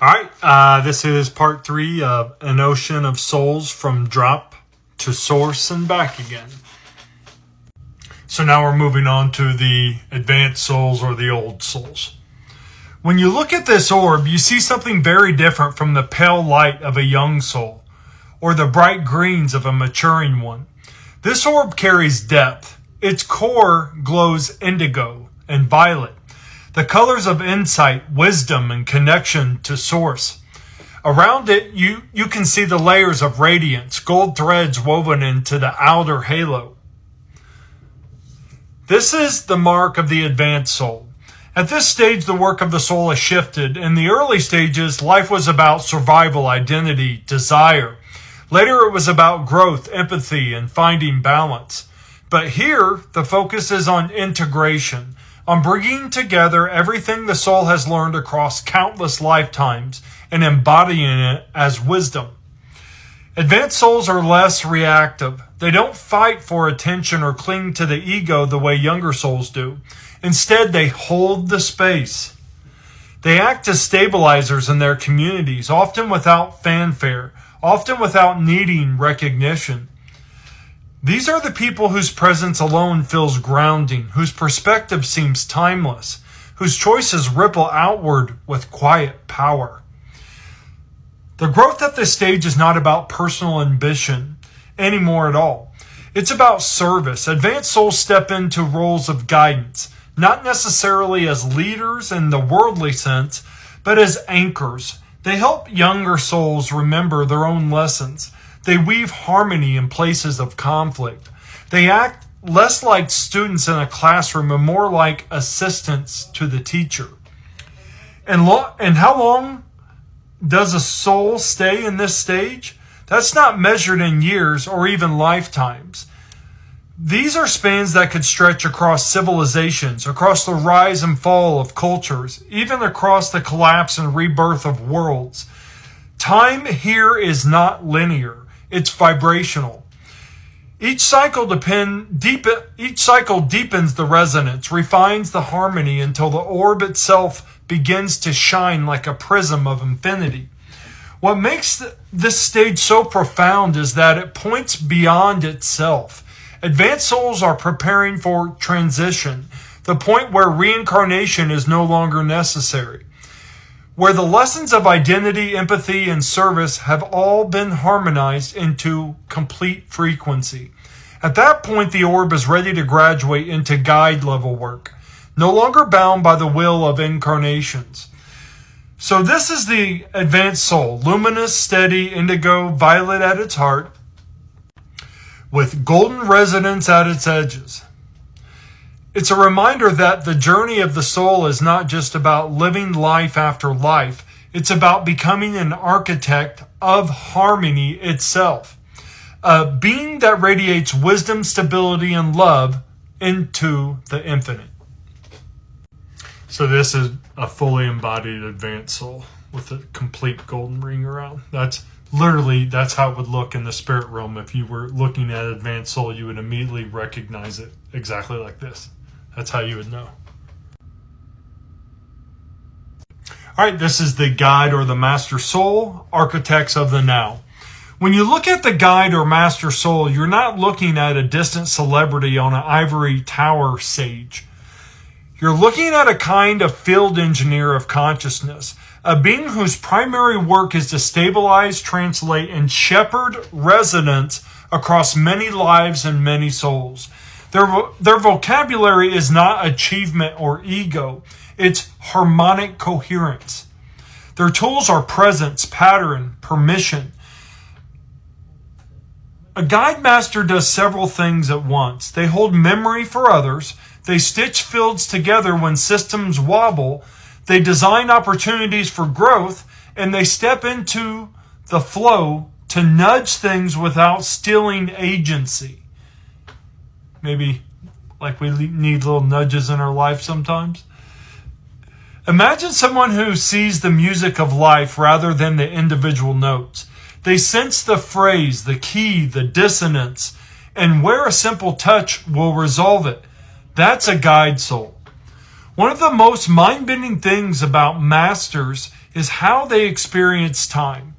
All right, this is part 3 of An Ocean of Souls from Drop to Source and Back Again. So now we're moving on to the advanced souls or the old souls. When you look at this orb, you see something very different from the pale light of a young soul or the bright greens of a maturing one. This orb carries depth. Its core glows indigo and violet, the colors of insight, wisdom, and connection to source. Around it, you can see the layers of radiance, gold threads woven into the outer halo. This is the mark of the advanced soul. At this stage, the work of the soul has shifted. In the early stages, life was about survival, identity, desire. Later, it was about growth, empathy, and finding balance. But here, the focus is on integration, on bringing together everything the soul has learned across countless lifetimes and embodying it as wisdom. Advanced souls are less reactive. They don't fight for attention or cling to the ego the way younger souls do. Instead, they hold the space. They act as stabilizers in their communities, often without fanfare, often without needing recognition. These are the people whose presence alone feels grounding, whose perspective seems timeless, whose choices ripple outward with quiet power. The growth at this stage is not about personal ambition anymore at all. It's about service. Advanced souls step into roles of guidance, not necessarily as leaders in the worldly sense, but as anchors. They help younger souls remember their own lessons. They weave harmony in places of conflict. They act less like students in a classroom and more like assistants to the teacher. And how long does a soul stay in this stage? That's not measured in years or even lifetimes. These are spans that could stretch across civilizations, across the rise and fall of cultures, even across the collapse and rebirth of worlds. Time here is not linear. It's vibrational. Each cycle deepens the resonance, refines the harmony until the orb itself begins to shine like a prism of infinity. What makes this stage so profound is that it points beyond itself. Advanced souls are preparing for transition, the point where reincarnation is no longer necessary, where the lessons of identity, empathy, and service have all been harmonized into complete frequency. At that point, the orb is ready to graduate into guide level work, no longer bound by the will of incarnations. So this is the advanced soul, luminous, steady, indigo, violet at its heart, with golden resonance at its edges. It's a reminder that the journey of the soul is not just about living life after life. It's about becoming an architect of harmony itself. A being that radiates wisdom, stability, and love into the infinite. So this is a fully embodied advanced soul with a complete golden ring around. That's how it would look in the spirit realm. If you were looking at advanced soul, you would immediately recognize it exactly like this. That's how you would know. All right, this is the guide or the master soul, architects of the now. When you look at the guide or master soul, you're not looking at a distant celebrity on an ivory tower sage. You're looking at a kind of field engineer of consciousness, a being whose primary work is to stabilize, translate, and shepherd resonance across many lives and many souls. Their vocabulary is not achievement or ego. It's harmonic coherence. Their tools are presence, pattern, permission. A guide master does several things at once. They hold memory for others. They stitch fields together when systems wobble. They design opportunities for growth. And they step into the flow to nudge things without stealing agency. Maybe like we need little nudges in our life sometimes. Imagine someone who sees the music of life rather than the individual notes. They sense the phrase, the key, the dissonance, and where a simple touch will resolve it. That's a guide soul. One of the most mind-bending things about masters is how they experience time.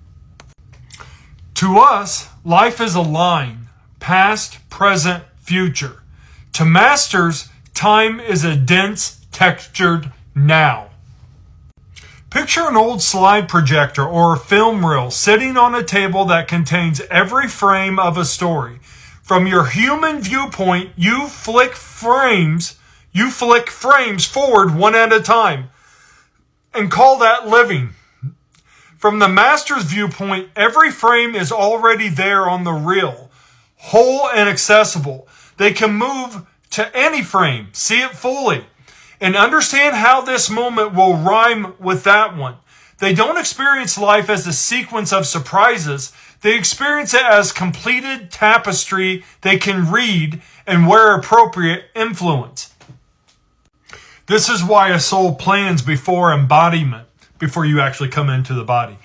To us, life is a line, past, present, future. To masters, time is a dense, textured now. Picture an old slide projector or a film reel sitting on a table that contains every frame of a story. From your human viewpoint, you flick frames forward one at a time and call that living. From the master's viewpoint, every frame is already there on the reel, whole and accessible. They can move to any frame, see it fully, and understand how this moment will rhyme with that one. They don't experience life as a sequence of surprises. They experience it as completed tapestry they can read and, where appropriate, influence. This is why a soul plans before embodiment, before you actually come into the body.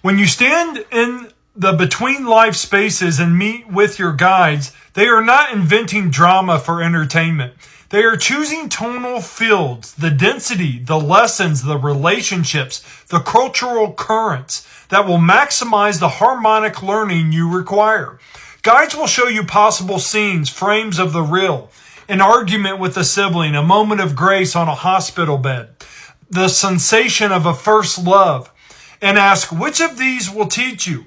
When you stand in the between life spaces and meet with your guides, they are not inventing drama for entertainment. They are choosing tonal fields, the density, the lessons, the relationships, the cultural currents that will maximize the harmonic learning you require. Guides will show you possible scenes, frames of the real, an argument with a sibling, a moment of grace on a hospital bed, the sensation of a first love, and ask which of these will teach you.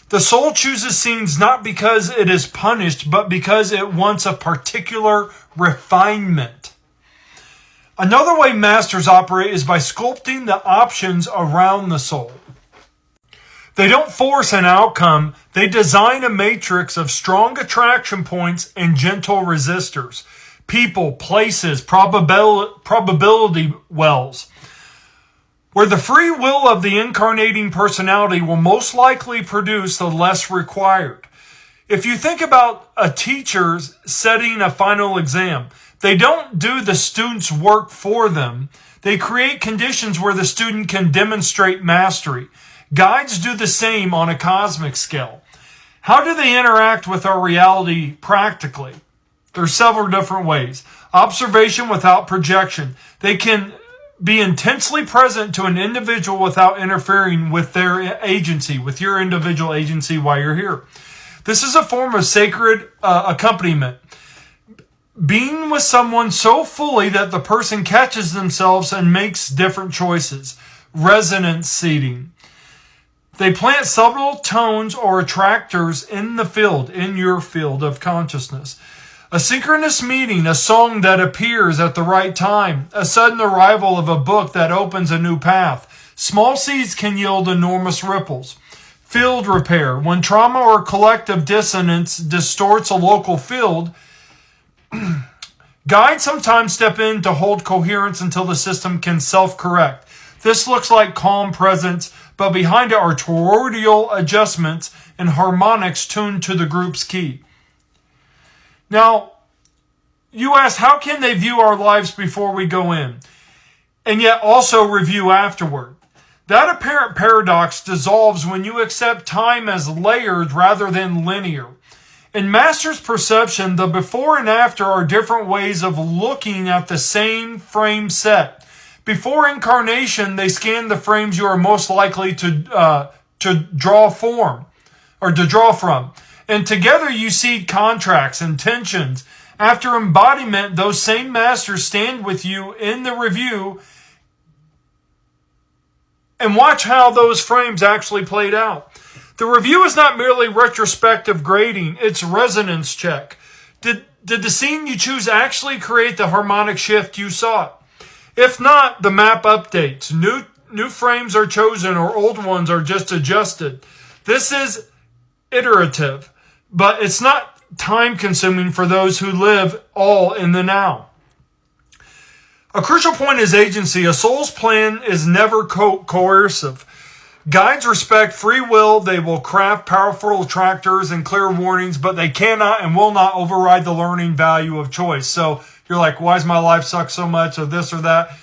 The soul chooses scenes not because it is punished, but because it wants a particular refinement. Another way masters operate is by sculpting the options around the soul. They don't force an outcome. They design a matrix of strong attraction points and gentle resistors. People, places, probability wells, where the free will of the incarnating personality will most likely produce the less required. If you think about a teacher setting a final exam, they don't do the student's work for them. They create conditions where the student can demonstrate mastery. Guides do the same on a cosmic scale. How do they interact with our reality practically? There's several different ways. Observation without projection. They can be intensely present to an individual without interfering with their agency, with your individual agency while you're here. This is a form of sacred accompaniment. Being with someone so fully that the person catches themselves and makes different choices. Resonance seeding. They plant subtle tones or attractors in the field, in your field of consciousness. A synchronous meeting, a song that appears at the right time, a sudden arrival of a book that opens a new path. Small seeds can yield enormous ripples. Field repair. When trauma or collective dissonance distorts a local field, guides sometimes step in to hold coherence until the system can self-correct. This looks like calm presence, but behind it are toroidal adjustments and harmonics tuned to the group's key. Now, you asked, how can they view our lives before we go in, and yet also review afterward? That apparent paradox dissolves when you accept time as layered rather than linear. In Master's perception, the before and after are different ways of looking at the same frame set. Before incarnation, they scan the frames you are most likely to draw from. And together you see contracts and tensions. After embodiment, those same masters stand with you in the review and watch how those frames actually played out. The review is not merely retrospective grading, it's resonance check. Did the scene you choose actually create the harmonic shift you sought? If not, the map updates. New frames are chosen or old ones are just adjusted. This is iterative, but it's not time-consuming for those who live all in the now. A crucial point is agency. A soul's plan is never coercive. Guides respect free will. They will craft powerful attractors and clear warnings, but they cannot and will not override the learning value of choice. So you're like, why does my life suck so much, or this or that?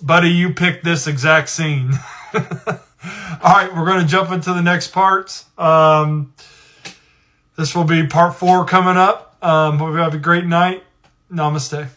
Buddy, you picked this exact scene. All right, we're going to jump into the next parts. This will be part 4 coming up. Hope you have a great night. Namaste.